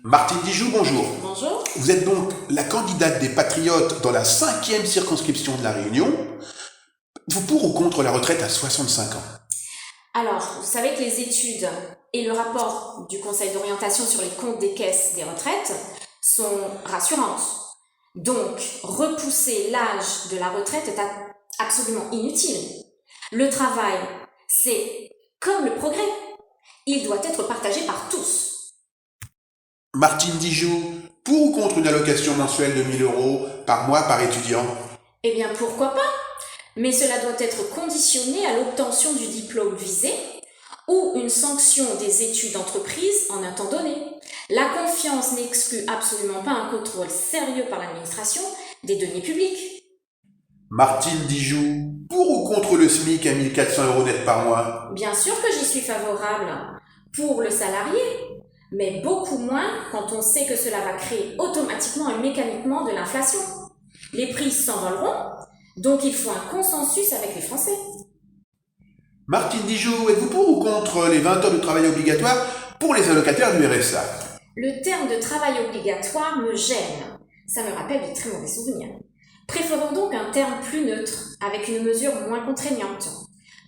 Martine Dijoux, bonjour. Bonjour. Vous êtes donc la candidate des Patriotes dans la 5e circonscription de La Réunion. Vous pour ou contre la retraite à 65 ans? Alors, vous savez que les études et le rapport du Conseil d'orientation sur les comptes des caisses des retraites sont rassurantes. Donc, repousser l'âge de la retraite est absolument inutile. Le travail, c'est comme le progrès. Il doit être partagé par tous. Martine Dijoux, pour ou contre une allocation mensuelle de 1 000 € par mois par étudiant? Eh bien, pourquoi pas? Mais cela doit être conditionné à l'obtention du diplôme visé ou une sanction des études d'entreprise en un temps donné. La confiance n'exclut absolument pas un contrôle sérieux par l'administration des deniers publics. Martine Dijoux, pour ou contre le SMIC à 1 400 € net par mois? Bien sûr que j'y suis favorable pour le salarié, mais beaucoup moins quand on sait que cela va créer automatiquement et mécaniquement de l'inflation. Les prix s'envoleront, donc il faut un consensus avec les Français. Martine Dijoux, êtes-vous pour ou contre les 20 heures de travail obligatoire pour les allocataires du RSA? Le terme de travail obligatoire me gêne. Ça me rappelle de très mauvais souvenirs. Préférons donc un terme plus neutre, avec une mesure moins contraignante.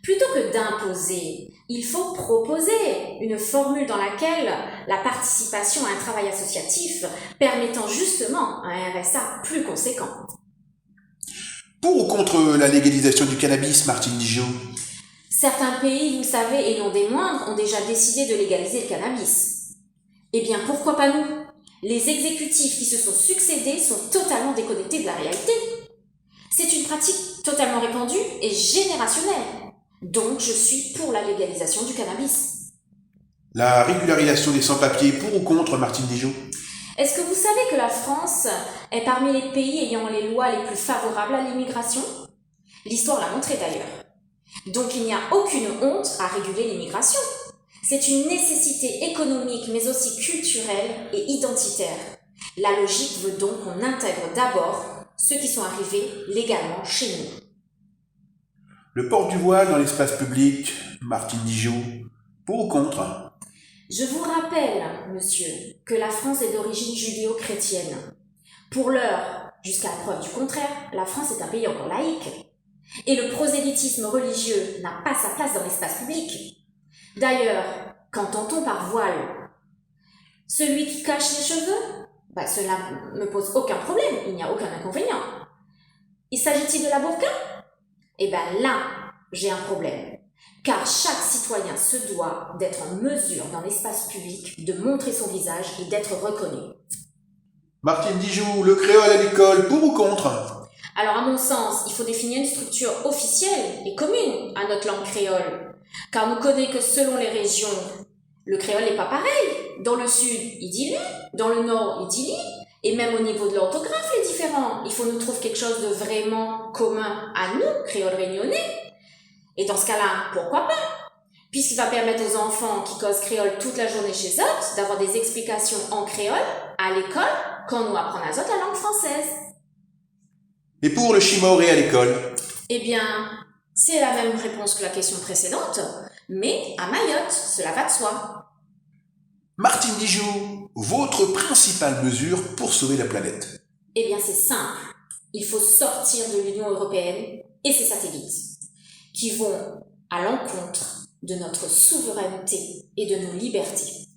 Plutôt que d'imposer, il faut proposer une formule dans laquelle la participation à un travail associatif permettant justement un RSA plus conséquent. Pour ou contre la légalisation du cannabis, Martine Dijoux? Certains pays, vous le savez, et non des moindres, ont déjà décidé de légaliser le cannabis. Eh bien, pourquoi pas nous? Les exécutifs qui se sont succédés sont totalement déconnectés de la réalité. C'est une pratique totalement répandue et générationnelle. Donc, je suis pour la légalisation du cannabis. La régularisation des sans-papiers, pour ou contre, Martine Dijoux? Est-ce que vous savez que la France est parmi les pays ayant les lois les plus favorables à l'immigration? L'histoire l'a montré d'ailleurs. Donc, il n'y a aucune honte à réguler l'immigration. C'est une nécessité économique, mais aussi culturelle et identitaire. La logique veut donc qu'on intègre d'abord ceux qui sont arrivés légalement chez nous. Le port du voile dans l'espace public, Martine Dijoux, pour ou contre? Je vous rappelle, monsieur, que la France est d'origine judéo-chrétienne. Pour l'heure, jusqu'à preuve du contraire, la France est un pays encore laïque. Et le prosélytisme religieux n'a pas sa place dans l'espace public. D'ailleurs, qu'entend-on par voile? Celui qui cache les cheveux? Cela ne pose aucun problème, il n'y a aucun inconvénient. Il s'agit-il de la burqa? Eh bien là, j'ai un problème. Car chaque citoyen se doit d'être en mesure dans l'espace public de montrer son visage et d'être reconnu. Martine Dijoux, le créole à l'école, pour ou contre? Alors à mon sens, il faut définir une structure officielle et commune à notre langue créole. Car on connaît que selon les régions, le créole n'est pas pareil. Dans le sud, il dit lui, dans le nord, il dit li, et même au niveau de l'orthographe, il est différent. Il faut nous trouver quelque chose de vraiment commun à nous, créoles réunionnais. Et dans ce cas-là, pourquoi pas? Puisqu'il va permettre aux enfants qui causent créole toute la journée chez eux d'avoir des explications en créole à l'école quand nous apprenons à eux la langue française. Et pour le chimoré à l'école? Eh bien, c'est la même réponse que la question précédente, mais à Mayotte, cela va de soi. Martine Dijoux, votre principale mesure pour sauver la planète? Eh bien, c'est simple. Il faut sortir de l'Union européenne et ses satellites, qui vont à l'encontre de notre souveraineté et de nos libertés.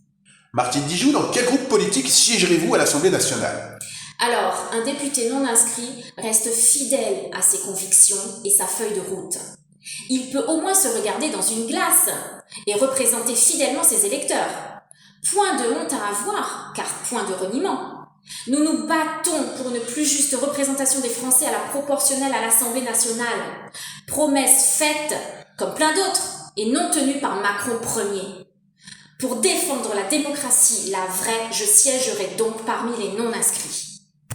Martine Dijoux, dans quel groupe politique siégerez-vous à l'Assemblée nationale? Alors, un député non inscrit reste fidèle à ses convictions et sa feuille de route. Il peut au moins se regarder dans une glace et représenter fidèlement ses électeurs. Point de honte à avoir, car point de reniement. Nous nous battons pour une plus juste représentation des Français à la proportionnelle à l'Assemblée nationale. Promesse faite, comme plein d'autres, et non tenue par Macron Ier. Pour défendre la démocratie, la vraie, je siégerai donc parmi les non-inscrits.